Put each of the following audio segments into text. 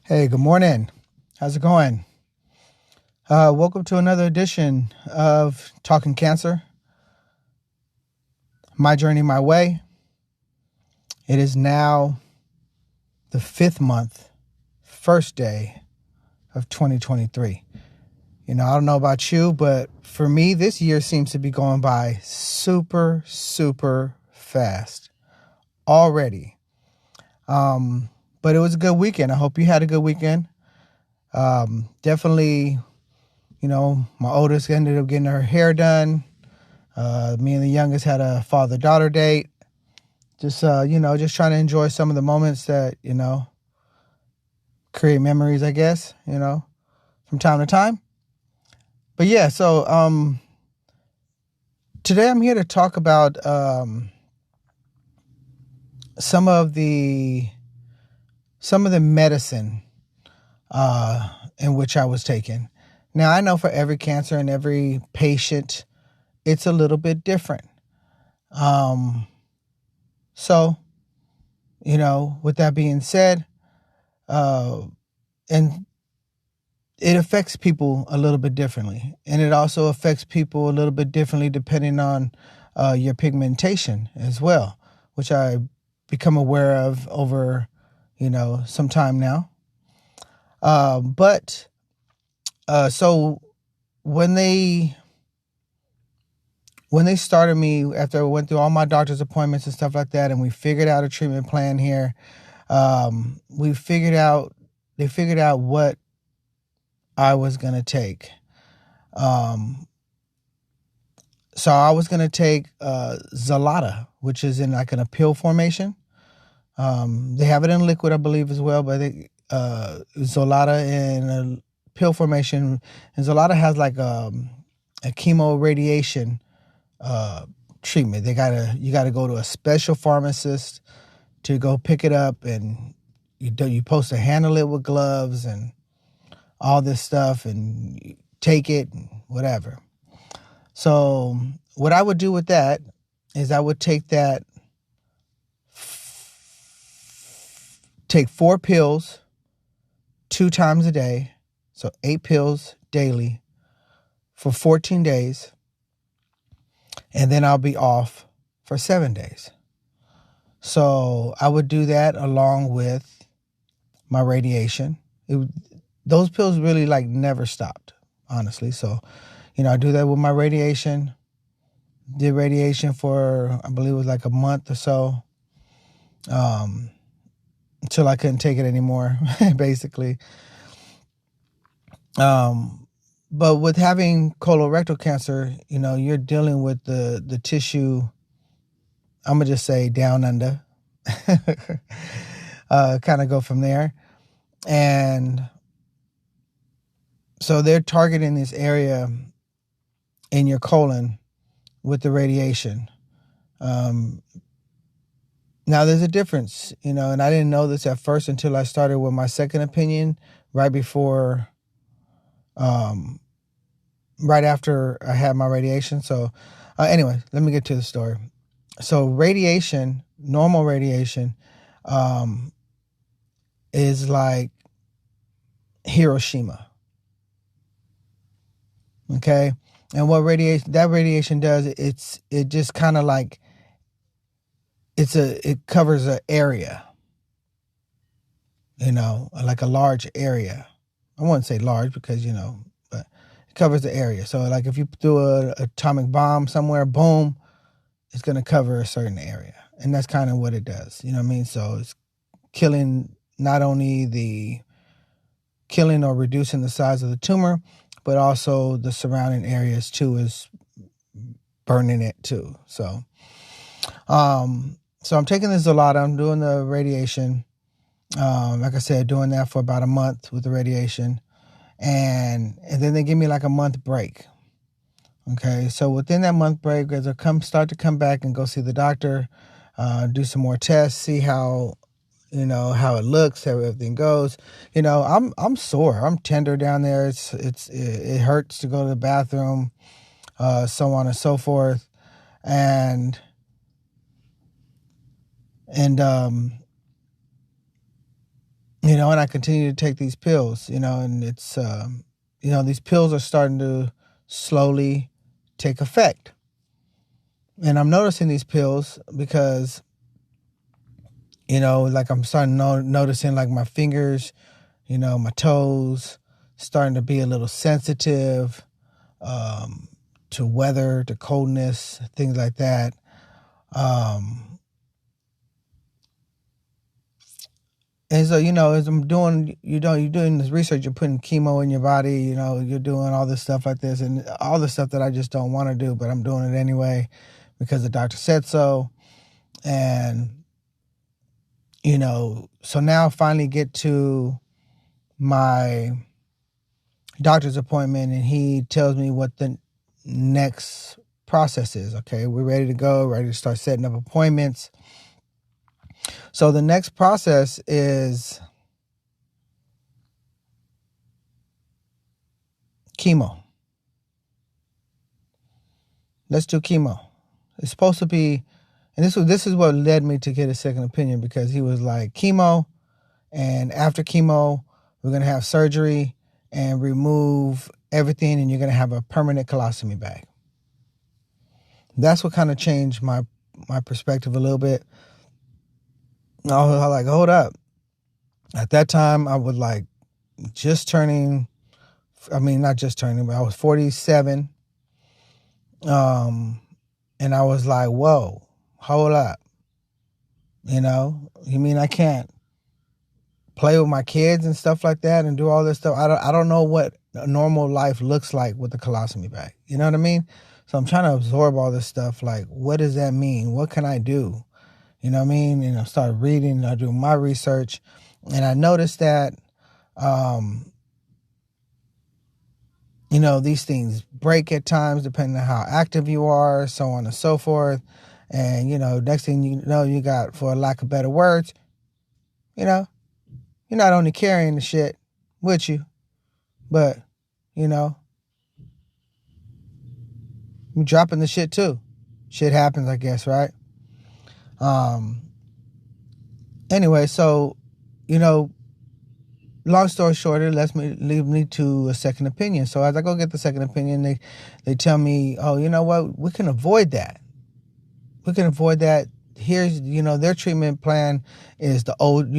Hey, good morning. How's it going? Welcome to another edition of Talking Cancer, My Journey, My Way. It is now the 5th month, first day of 2023. I don't know about you, but for me, this year seems to be going by super, super fast already. But it was a good weekend. I hope you had a good weekend. Definitely, my oldest ended up getting her hair done. Me and the youngest had a father-daughter date. Just trying to enjoy some of the moments that, create memories, I guess, from time to time. But yeah, so today I'm here to talk about some of the medicine in which I was taking. Now, I know for every cancer and every patient, it's a little bit different. So, with that being said, and it affects people a little bit differently. And it also affects people a little bit differently depending on your pigmentation as well, which I become aware of over, some time now. So when they started me, after I went through all my doctor's appointments and stuff like that, and we figured out a treatment plan here, they figured out what I was going to take. So I was going to take Zolata, which is in like an pill formation. They have it in liquid, I believe, as well, but Zolata in a pill formation. And Zolata has like a chemo radiation treatment. You gotta go to a special pharmacist to go pick it up, and you're supposed to handle it with gloves and all this stuff, and you take it and whatever. So what I would do with that is I would take 4 pills 2 times a day, so 8 pills daily for 14 days, and then I'll be off for 7 days. So I would do that along with my radiation. Those pills really never stopped, honestly. So, I do that with my radiation. Did radiation for, I believe it was like a month or so, until I couldn't take it anymore, basically. But with having colorectal cancer, you're dealing with the tissue, I'm going to just say down under, kind of go from there. And so they're targeting this area in your colon with the radiation. Now there's a difference, and I didn't know this at first until I started with my second opinion right after I had my radiation. So anyway, let me get to the story. So radiation, normal radiation, is like Hiroshima. Okay. And what radiation does, it just kind of like, it covers an area, like a large area. I wouldn't say large because, but it covers the area. So like if you threw an atomic bomb somewhere, boom, it's going to cover a certain area. And that's kind of what it does. You know what I mean? So it's killing not only killing or reducing the size of the tumor, but also the surrounding areas too, is burning it too. So I'm taking this Zolata. I'm doing the radiation. Like I said, doing that for about a month with the radiation. And then they give me like a month break. Okay. So within that month break, as I start to come back and go see the doctor, do some more tests, see how it looks, how everything goes. I'm sore. I'm tender down there. It hurts to go to the bathroom, so on and so forth. And and I continue to take these pills, and it's, these pills are starting to slowly take effect. And I'm noticing these pills because, like I'm starting noticing like my fingers, my toes starting to be a little sensitive to weather, to coldness, things like that. And so, as I'm doing, you're doing this research, you're putting chemo in your body, you're doing all this stuff like this and all the stuff that I just don't want to do, but I'm doing it anyway because the doctor said so. And, so now I finally get to my doctor's appointment and he tells me what the next process is. Okay, we're ready to go, ready to start setting up appointments. So the next process is chemo. Let's do chemo. It's supposed to be, and this is what led me to get a second opinion, because he was like, chemo, and after chemo, we're going to have surgery and remove everything, and you're going to have a permanent colostomy bag. That's what kind of changed my perspective a little bit. I was like, hold up. At that time, I was like not just turning, but I was 47. And I was like, whoa, hold up. You mean I can't play with my kids and stuff like that and do all this stuff? I don't know what a normal life looks like with a colostomy bag. You know what I mean? So I'm trying to absorb all this stuff. Like, what does that mean? What can I do? You know what I mean? And I started reading, I do my research, and I noticed that, these things break at times depending on how active you are, so on and so forth. And, next thing you know, you got, for lack of better words, you're not only carrying the shit with you, but, you're dropping the shit too. Shit happens, I guess, right? Anyway, so, long story short, it lead me to a second opinion. So as I go get the second opinion, they tell me, oh, you know what? We can avoid that. We can avoid that. Here's, their treatment plan is the old,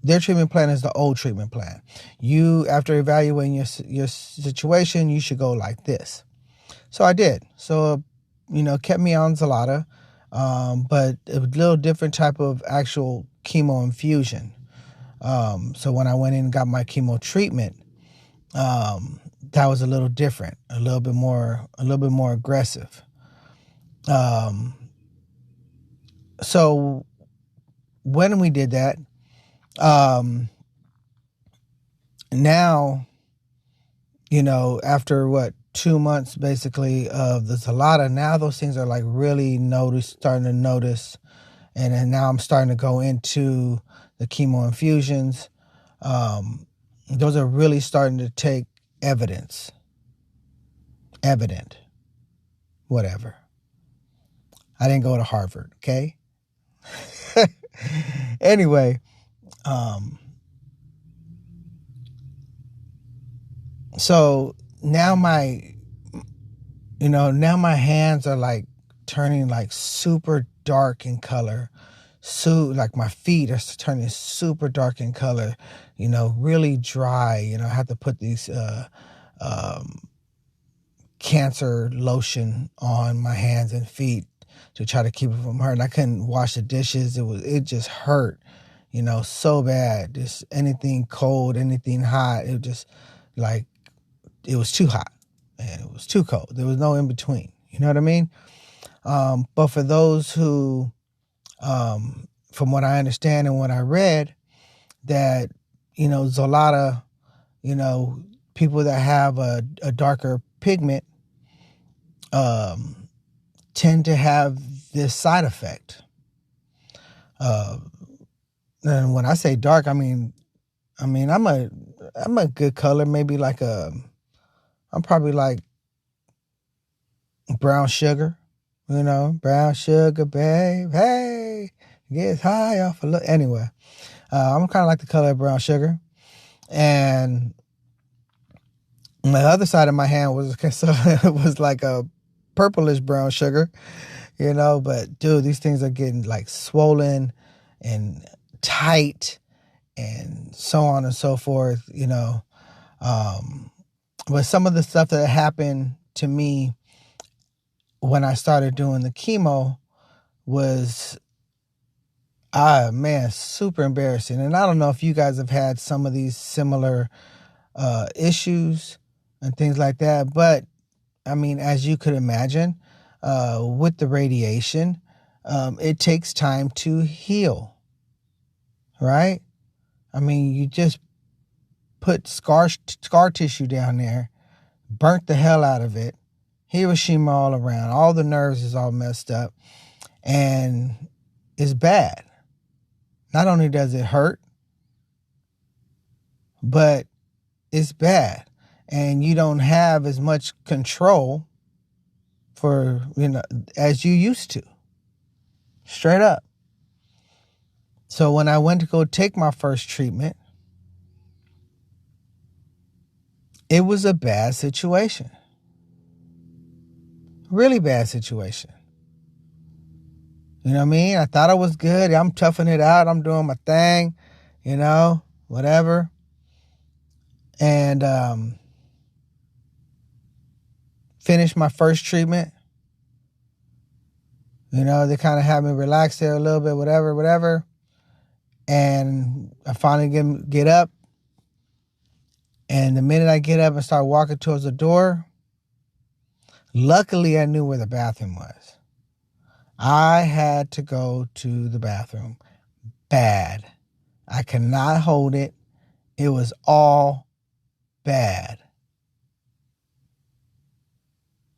their treatment plan is the old treatment plan. You, after evaluating your situation, you should go like this. So I did. So, kept me on Zolata, but a little different type of actual chemo infusion. So when I went in and got my chemo treatment, that was a little different, a little bit more aggressive. So when we did that, now, after 2 months basically of the Zolata, now those things are like really starting to notice. And then now I'm starting to go into the chemo infusions. Those are really starting to take evident, whatever. I didn't go to Harvard, okay? Anyway, so now my hands are like turning like super dark in color. So like my feet are turning super dark in color, really dry. I have to put these cancer lotion on my hands and feet to try to keep it from hurting. I couldn't wash the dishes. It just hurt, so bad. Just anything cold, anything hot. It just like, it was too hot and it was too cold. There was no in between. You know what I mean? But for those who, from what I understand and what I read, that, Zolata, people that have a darker pigment, tend to have this side effect. And when I say dark, I mean, I'm a good color, maybe I'm probably like brown sugar, brown sugar, babe, hey, gets high off a look. Anyway, I'm kind of like the color of brown sugar. And on the other side of my hand was it was like a purplish brown sugar, But dude, these things are getting like swollen and tight and so on and so forth. But some of the stuff that happened to me when I started doing the chemo was, man, super embarrassing. And I don't know if you guys have had some of these similar issues and things like that. But I mean, as you could imagine, with the radiation, it takes time to heal, right? I mean, you just put scar tissue down there, burnt the hell out of it, Hiroshima all around, all the nerves is all messed up, and it's bad. Not only does it hurt, but it's bad. And you don't have as much control as you used to. Straight up. So when I went to go take my first treatment, it was a bad situation. Really bad situation. You know what I mean? I thought I was good. I'm toughing it out. I'm doing my thing, whatever. And finished my first treatment. They kind of had me relax there a little bit, whatever. And I finally get up. And the minute I get up and start walking towards the door, luckily I knew where the bathroom was. I had to go to the bathroom. Bad. I could not hold it. It was all bad.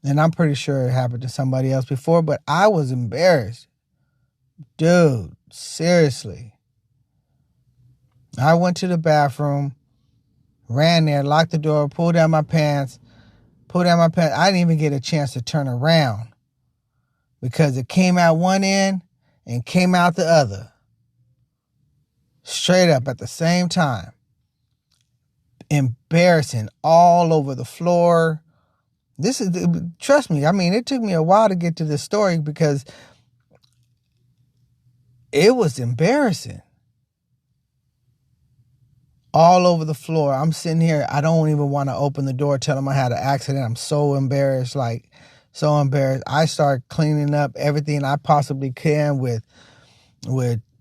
And I'm pretty sure it happened to somebody else before, but I was embarrassed. Dude, seriously. I went to the bathroom, ran there, locked the door, pulled down my pants. I didn't even get a chance to turn around because it came out one end and came out the other. Straight up at the same time. Embarrassing all over the floor. Trust me, I mean, it took me a while to get to this story because it was embarrassing. All over the floor. I'm sitting here. I don't even want to open the door, tell them I had an accident. I'm so embarrassed, so embarrassed. I start cleaning up everything I possibly can with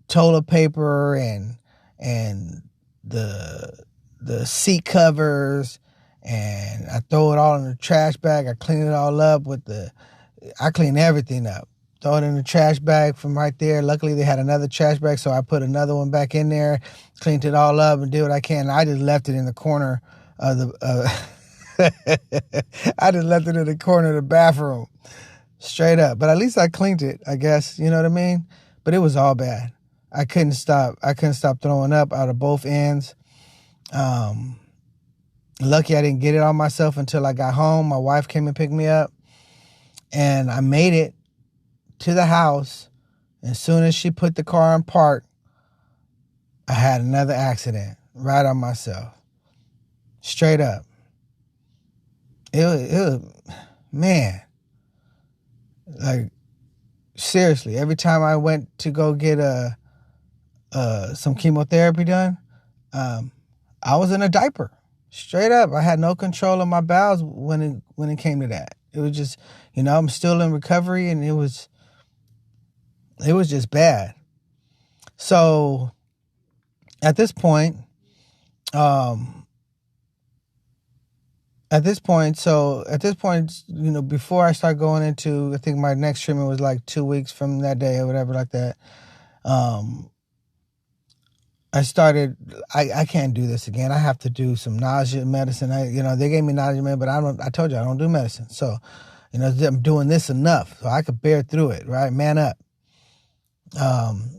toilet paper and the seat covers, and I throw it all in the trash bag. I clean it all up I clean everything up. Throw it in the trash bag from right there. Luckily, they had another trash bag, so I put another one back in there, cleaned it all up, and did what I can. I just left it in the corner of the. I just left it in the corner of the bathroom, straight up. But at least I cleaned it, I guess. You know what I mean? But it was all bad. I couldn't stop throwing up out of both ends. Lucky I didn't get it on myself until I got home. My wife came and picked me up, and I made it to the house. As soon as she put the car in park, I had another accident right on myself. Straight up. It was, man, like, seriously, every time I went to go get some chemotherapy done, I was in a diaper. Straight up. I had no control of my bowels when it came to that. It was just, I'm still in recovery, and it was just bad. So at this point, before I start going into, I think my next treatment was like 2 weeks from that day or whatever like that. I can't do this again. I have to do some nausea medicine. They gave me nausea medicine, but I told you I don't do medicine. So, I'm doing this enough so I could bear through it, right? Man up.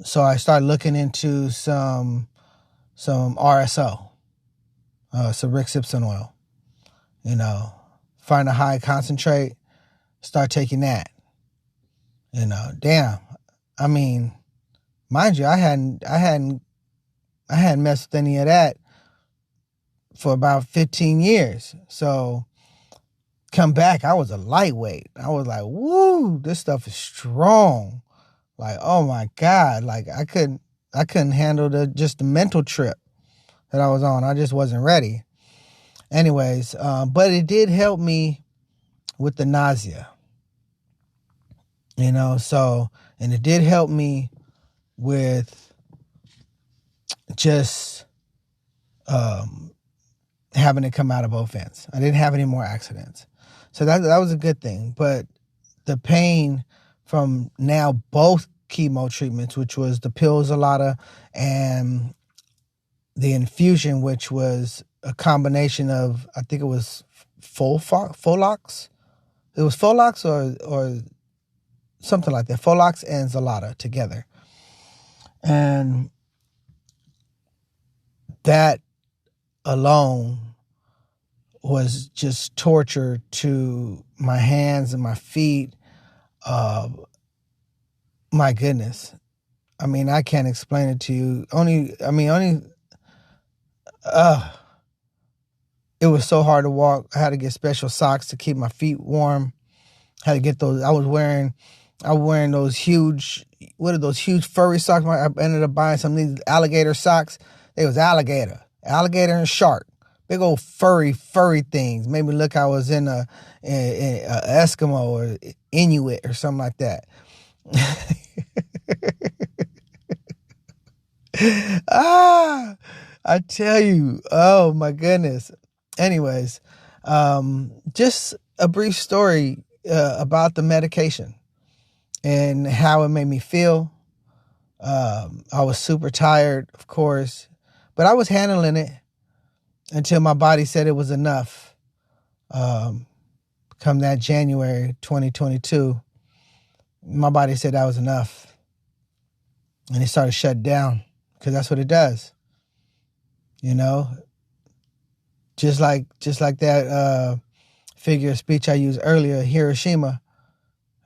So I started looking into some RSO, Rixipsin oil, find a high concentrate, start taking that, damn. I mean, mind you, I hadn't I hadn't messed with any of that for about 15 years. So come back, I was a lightweight. I was like, woo, this stuff is strong. Like, oh my God. Like I couldn't handle just the mental trip that I was on. I just wasn't ready. Anyways, but it did help me with the nausea. So, and it did help me with just having it come out of both ends. I didn't have any more accidents. So that was a good thing. But the pain from now both chemo treatments, which was the pills a lot of, and the infusion, which was a combination of, I think it was Folox. It was Folox or something like that. Folox and Zolata together. And that alone was just torture to my hands and my feet. My goodness. I mean, I can't explain it to you. It was so hard to walk. I had to get special socks to keep my feet warm. I had to get those. I was wearing those huge, what are those huge furry socks? I ended up buying some of these alligator socks. They was alligator and shark. Big old furry things. Made me look I was in a Eskimo or Inuit or something like that. I tell you, oh my goodness. Anyways, just a brief story about the medication and how it made me feel. I was super tired, of course, but I was handling it until my body said it was enough. Come that January 2022, my body said that was enough. And it started shutting down because that's what it does. Just like that figure of speech I used earlier, Hiroshima,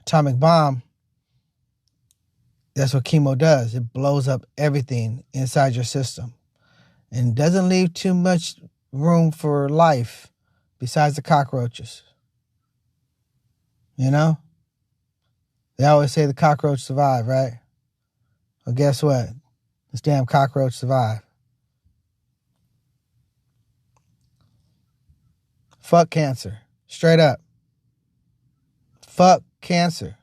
atomic bomb. That's what chemo does. It blows up everything inside your system and doesn't leave too much room for life besides the cockroaches. They always say the cockroach survive, right? Well, guess what? This damn cockroach survived. Fuck cancer. Straight up. Fuck cancer.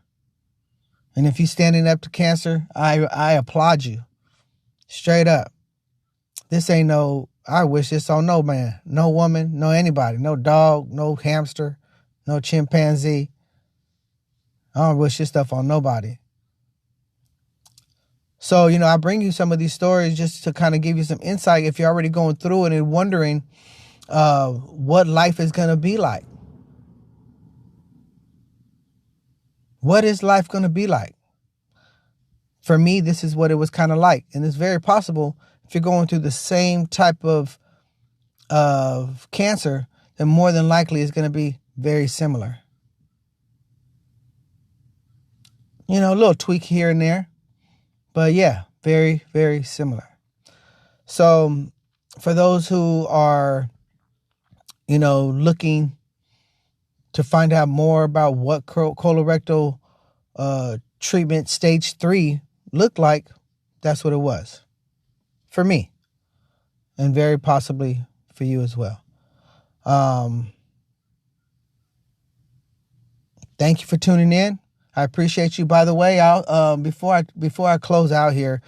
And if you're standing up to cancer, I applaud you. Straight up. This ain't I wish this on no man, no woman, no anybody, no dog, no hamster, no chimpanzee. I don't wish this stuff on nobody. So, I bring you some of these stories just to kind of give you some insight if you're already going through it and wondering what life is going to be like. What is life going to be like? For me, this is what it was kind of like. And it's very possible if you're going through the same type of cancer, then more than likely it's going to be very similar. A little tweak here and there. But yeah, very, very similar. So for those who are, looking to find out more about what colorectal treatment stage 3 looked like, that's what it was for me, and very possibly for you as well. Thank you for tuning in. I appreciate you. By the way, before I close out here,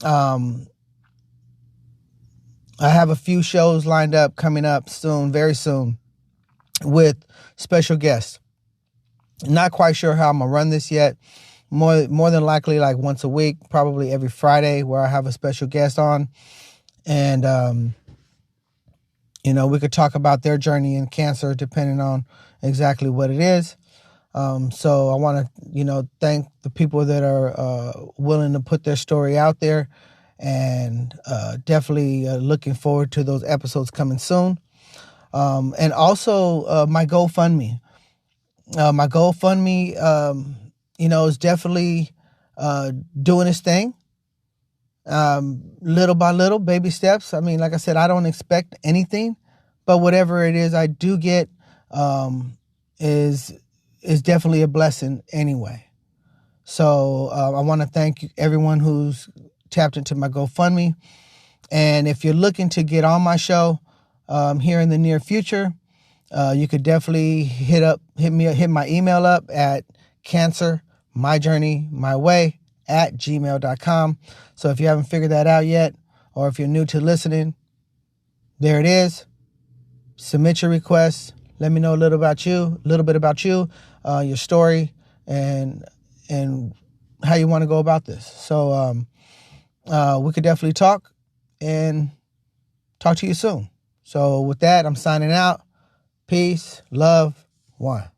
I have a few shows lined up coming up soon, very soon, with special guests. Not quite sure how I'm gonna run this yet. More than likely, like once a week, probably every Friday, where I have a special guest on, and we could talk about their journey in cancer, depending on exactly what it is. So I want to, thank the people that are willing to put their story out there, and definitely looking forward to those episodes coming soon. And also my GoFundMe. My GoFundMe, is definitely doing its thing. Little by little, baby steps. I mean, like I said, I don't expect anything, but whatever it is I do get um, is definitely a blessing anyway. So I want to thank everyone who's tapped into my GoFundMe. And if you're looking to get on my show here in the near future, you could definitely hit my email up at cancermyjourneymyway@gmail.com. So if you haven't figured that out yet, or if you're new to listening, there it is. Submit your requests. Let me know a little bit about you, your story, and how you want to go about this. So we could definitely talk and talk to you soon. So with that, I'm signing out. Peace, love, one.